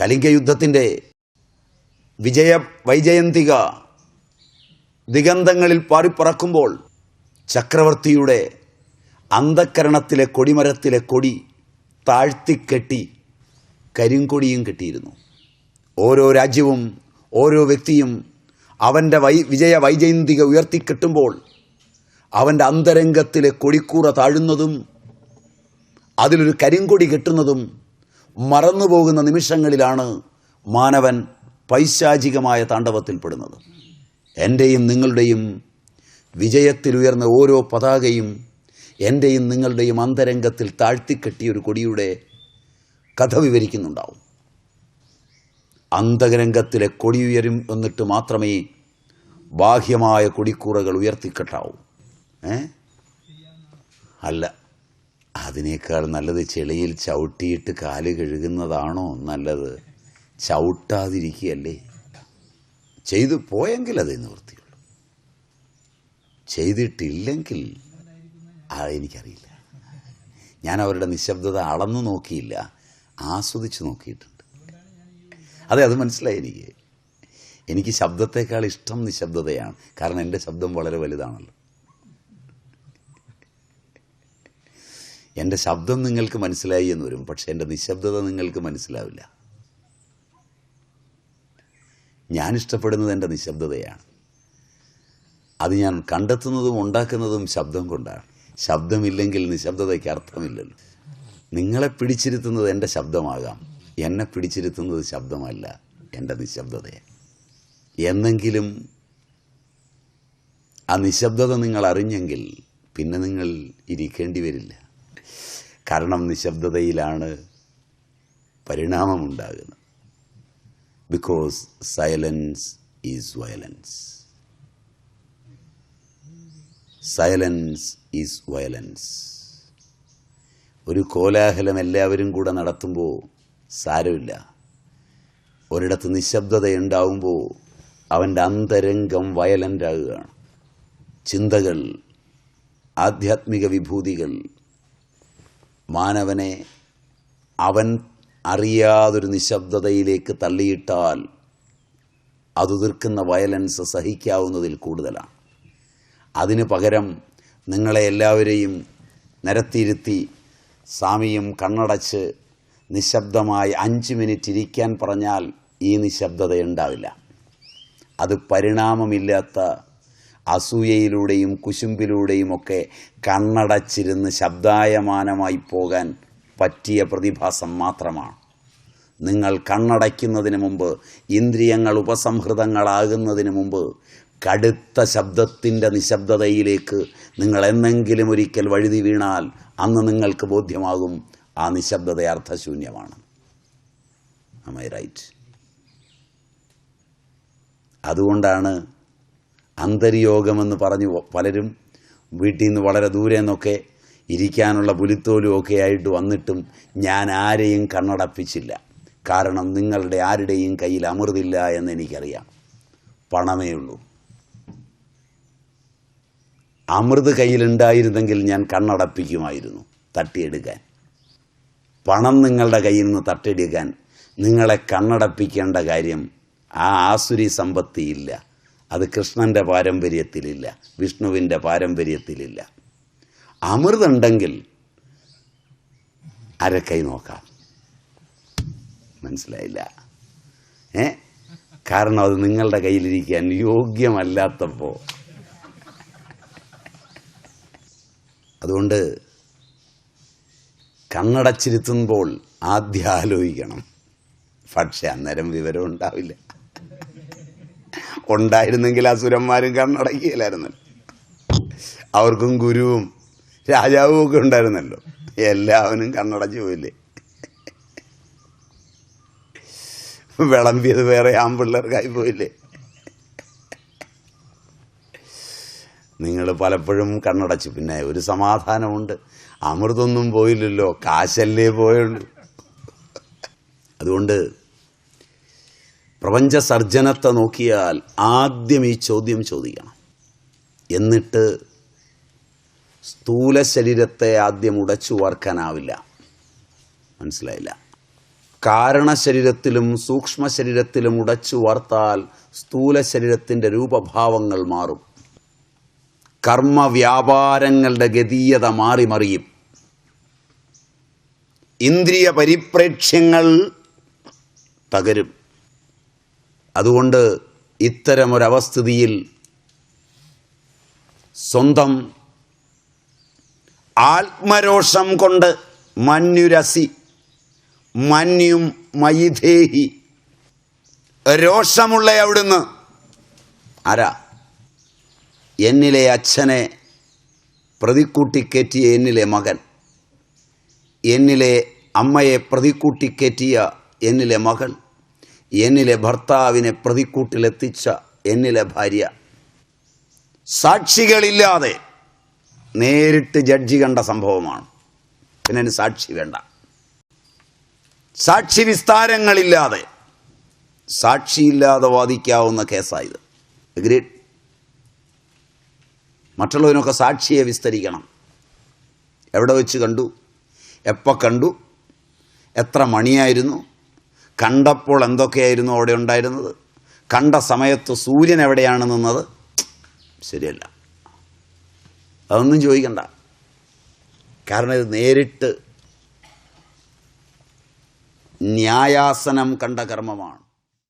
കലിംഗയുദ്ധത്തിൻ്റെ വൈജയന്തിക ദിഗന്ധങ്ങളിൽ പാറിപ്പറക്കുമ്പോൾ ചക്രവർത്തിയുടെ അന്തഃകരണത്തിലെ കൊടിമരത്തിലെ കൊടി താഴ്ത്തിക്കെട്ടി കരിങ്കൊടിയും കെട്ടിയിരുന്നു. ഓരോ രാജ്യവും ഓരോ വ്യക്തിയും അവൻ്റെ വൈജയന്തിക ഉയർത്തിക്കെട്ടുമ്പോൾ അവൻ്റെ അന്തരംഗത്തിലെ കൊടിക്കൂറ താഴുന്നതും അതിലൊരു കരിങ്കൊടി കെട്ടുന്നതും മറന്നുപോകുന്ന നിമിഷങ്ങളിലാണ് മാനവൻ പൈശാചികമായ താണ്ഡവത്തിൽപ്പെടുന്നത്. എൻ്റെയും നിങ്ങളുടെയും വിജയത്തിലുയർന്ന ഓരോ പതാകയും എൻ്റെയും നിങ്ങളുടെയും അന്തരംഗത്തിൽ താഴ്ത്തിക്കെട്ടിയൊരു കൊടിയുടെ കഥ വിവരിക്കുന്നുണ്ടാവും. അന്തരംഗത്തിലെ കൊടിയുയരും എന്നിട്ട് മാത്രമേ ബാഹ്യമായ കൊടിക്കൂറകൾ ഉയർത്തിക്കെട്ടാവൂ. അല്ല, അതിനേക്കാൾ നല്ലത് ചെളിയിൽ ചവിട്ടിയിട്ട് കാല് കഴുകുന്നതാണോ നല്ലത്? ചവിട്ടാതിരിക്കുകയല്ലേ? ചെയ്തു പോയെങ്കിൽ അതേ നിവൃത്തിയുള്ളൂ, ചെയ്തിട്ടില്ലെങ്കിൽ എനിക്കറിയില്ല. ഞാൻ അവരുടെ നിശബ്ദത അളന്നു നോക്കിയില്ല, ആസ്വദിച്ച് നോക്കിയിട്ടുണ്ട്. അത് മനസ്സിലായി. എനിക്ക് ശബ്ദത്തേക്കാൾ ഇഷ്ടം നിശബ്ദതയാണ്. കാരണം എൻ്റെ ശബ്ദം വളരെ വലുതാണല്ലോ. എൻ്റെ ശബ്ദം നിങ്ങൾക്ക് മനസ്സിലായി എന്ന് വരും, പക്ഷെ എൻ്റെ നിശബ്ദത നിങ്ങൾക്ക് മനസ്സിലാവില്ല. ഞാൻ ഇഷ്ടപ്പെടുന്നത് എൻ്റെ നിശബ്ദതയാണ്. അത് ഞാൻ കണ്ടെത്തുന്നതും ഉണ്ടാക്കുന്നതും ശബ്ദം കൊണ്ടാണ്. ശബ്ദമില്ലെങ്കിൽ നിശബ്ദതയ്ക്ക് അർത്ഥമില്ലല്ലോ. നിങ്ങളെ പിടിച്ചിരുത്തുന്നത് എൻ്റെ ശബ്ദമാകാം, എന്നെ പിടിച്ചിരുത്തുന്നത് ശബ്ദമല്ല, എൻ്റെ നിശബ്ദതയെ. എന്നെങ്കിലും ആ നിശബ്ദത നിങ്ങൾ അറിഞ്ഞെങ്കിൽ പിന്നെ നിങ്ങൾ ഇരിക്കേണ്ടി വരില്ല. കാരണം നിശബ്ദതയിലാണ് പരിണാമമുണ്ടാകുന്നത്. Because silence is violence. Silence is violence. ഒരു കോലാഹലം എല്ലാവരും കൂടെ നടത്തുമ്പോൾ സാരമില്ല. ഒരിടത്ത് നിശബ്ദതയുണ്ടാവുമ്പോൾ അവൻ്റെ അന്തരംഗം വയലൻ്റാകുകയാണ്. ചിന്തകൾ, ആധ്യാത്മിക വിഭൂതികൾ മാനവനെ അവൻ അറിയാതൊരു നിശബ്ദതയിലേക്ക് തള്ളിയിട്ടാൽ അത് തീർക്കുന്ന വയലൻസ് സഹിക്കാവുന്നതിൽ കൂടുതലാണ്. അതിന് പകരം നിങ്ങളെ എല്ലാവരെയും നിരത്തിയിരുത്തി സ്വാമിയും കണ്ണടച്ച് നിശബ്ദമായി 5 മിനിറ്റ് ഇരിക്കാൻ പറഞ്ഞാൽ ഈ നിശബ്ദതയുണ്ടാവില്ല. അത് പരിണാമമില്ലാത്ത അസൂയയിലൂടെയും കുശുമ്പിലൂടെയും കണ്ണടച്ചിരുന്ന് ശബ്ദായമാനമായി പോകാൻ പറ്റിയ പ്രതിഭാസം മാത്രമാണ്. നിങ്ങൾ കണ്ണടയ്ക്കുന്നതിന് മുമ്പ്, ഇന്ദ്രിയങ്ങൾ ഉപസംഹൃതങ്ങളാകുന്നതിന് മുമ്പ് കടുത്ത ശബ്ദത്തിൻ്റെ നിശബ്ദതയിലേക്ക് നിങ്ങൾ എന്നെങ്കിലും ഒരിക്കൽ വഴുതി വീണാൽ അന്ന് നിങ്ങൾക്ക് ബോധ്യമാകും ആ നിശബ്ദത അർത്ഥശൂന്യമാണ്. Am I right? അതുകൊണ്ടാണ് അന്തര്യോഗമെന്ന് പറഞ്ഞ് പലരും വീട്ടിൽ നിന്ന് വളരെ ദൂരെ നിന്നൊക്കെ ഇരിക്കാനുള്ള പുലിത്തോലും ഒക്കെ ആയിട്ട് വന്നിട്ടും ഞാൻ ആരെയും കണ്ണടപ്പിച്ചില്ല. കാരണം നിങ്ങളുടെ ആരുടെയും കയ്യിൽ അമൃതില്ല എന്ന് എനിക്കറിയാം. പണമേ ഉള്ളൂ. അമൃത് കയ്യിലുണ്ടായിരുന്നെങ്കിൽ ഞാൻ കണ്ണടപ്പിക്കുമായിരുന്നു, തട്ടിയെടുക്കാൻ. പണം നിങ്ങളുടെ കയ്യിൽ നിന്ന് തട്ടിയെടുക്കാൻ നിങ്ങളെ കണ്ണടപ്പിക്കേണ്ട കാര്യം ആ ആസുരി സമ്പത്തിയില്ല. അത് കൃഷ്ണൻ്റെ പാരമ്പര്യത്തിലില്ല, വിഷ്ണുവിൻ്റെ പാരമ്പര്യത്തിലില്ല. അമൃതുണ്ടെങ്കിൽ അരക്കൈ നോക്കാം. മനസ്സിലായില്ല? കാരണം അത് നിങ്ങളുടെ കയ്യിലിരിക്കാൻ യോഗ്യമല്ലാത്തപ്പോൾ. അതുകൊണ്ട് കണ്ണടച്ചിരുത്തുമ്പോൾ ആദ്യം ആലോചിക്കണം. പക്ഷെ അന്നേരം വിവരം ഉണ്ടാവില്ല. ഉണ്ടായിരുന്നെങ്കിൽ അസുരന്മാരും കണ്ണടക്കിയില്ലായിരുന്നല്ലോ. അവർക്കും ഗുരുവും രാജാവും ഒക്കെ ഉണ്ടായിരുന്നല്ലോ. എല്ലാവരും കണ്ണടച്ചു പോയില്ലേ? വിളമ്പിയത് വേറെ ആൺപിള്ളേർക്കായി പോയില്ലേ? നിങ്ങൾ പലപ്പോഴും കണ്ണടച്ചു. പിന്നെ ഒരു സമാധാനമുണ്ട്, അമൃതൊന്നും പോയില്ലല്ലോ, കാശല്ലേ പോയുള്ളൂ. അതുകൊണ്ട് പ്രപഞ്ച സർജനത്തെ നോക്കിയാൽ ആദ്യം ഈ ചോദ്യം ചോദിക്കണം. എന്നിട്ട് സ്ഥൂല ശരീരത്തെ ആദ്യം ഉടച്ചു വാർക്കാനാവില്ല. മനസ്സിലായില്ല? കാരണശരീരത്തിലും സൂക്ഷ്മ ശരീരത്തിലും ഉടച്ചു വാർത്താൽ സ്ഥൂല ശരീരത്തിൻ്റെ രൂപഭാവങ്ങൾ മാറും. കർമ്മവ്യാപാരങ്ങളുടെ ഗതീയത മാറി മറിയും. ഇന്ദ്രിയ പരിപ്രേക്ഷ്യങ്ങൾ തകരും. അതുകൊണ്ട് ഇത്തരമൊരവസ്ഥിതിയിൽ സ്വന്തം ആത്മരോഷം കൊണ്ട് മന്യുരസി മന്യും മയിധേഹി, രോഷമുള്ള അവിടുന്ന് ആരാ? എന്നിലെ അച്ഛനെ പ്രതിക്കൂട്ടിക്കയറ്റിയ എന്നിലെ മകൻ, എന്നിലെ അമ്മയെ പ്രതിക്കൂട്ടിക്കയറ്റിയ എന്നിലെ മകൾ, എന്നിലെ ഭർത്താവിനെ പ്രതിക്കൂട്ടിലെത്തിച്ച എന്നിലെ ഭാര്യ. സാക്ഷികളില്ലാതെ നേരിട്ട് ജഡ്ജി കണ്ട സംഭവമാണ്. പിന്നെ അതിന് സാക്ഷി വേണ്ട. സാക്ഷി വിസ്താരങ്ങളില്ലാതെ, സാക്ഷിയില്ലാതെ വാദിക്കാവുന്ന കേസായത്. അഗ്രീഡ്. മറ്റുള്ളവനൊക്കെ സാക്ഷിയെ വിസ്തരിക്കണം. എവിടെ വെച്ച് കണ്ടു, എപ്പോൾ കണ്ടു, എത്ര മണിയായിരുന്നു, കണ്ടപ്പോൾ എന്തൊക്കെയായിരുന്നു അവിടെ ഉണ്ടായിരുന്നത്, കണ്ട സമയത്ത് സൂര്യൻ എവിടെയാണ് നിന്നത്, ശരിയല്ല. അതൊന്നും ചോദിക്കണ്ട. കാരണം ഇത് നേരിട്ട് ന്യായാസനം കണ്ട കർമ്മമാണ്.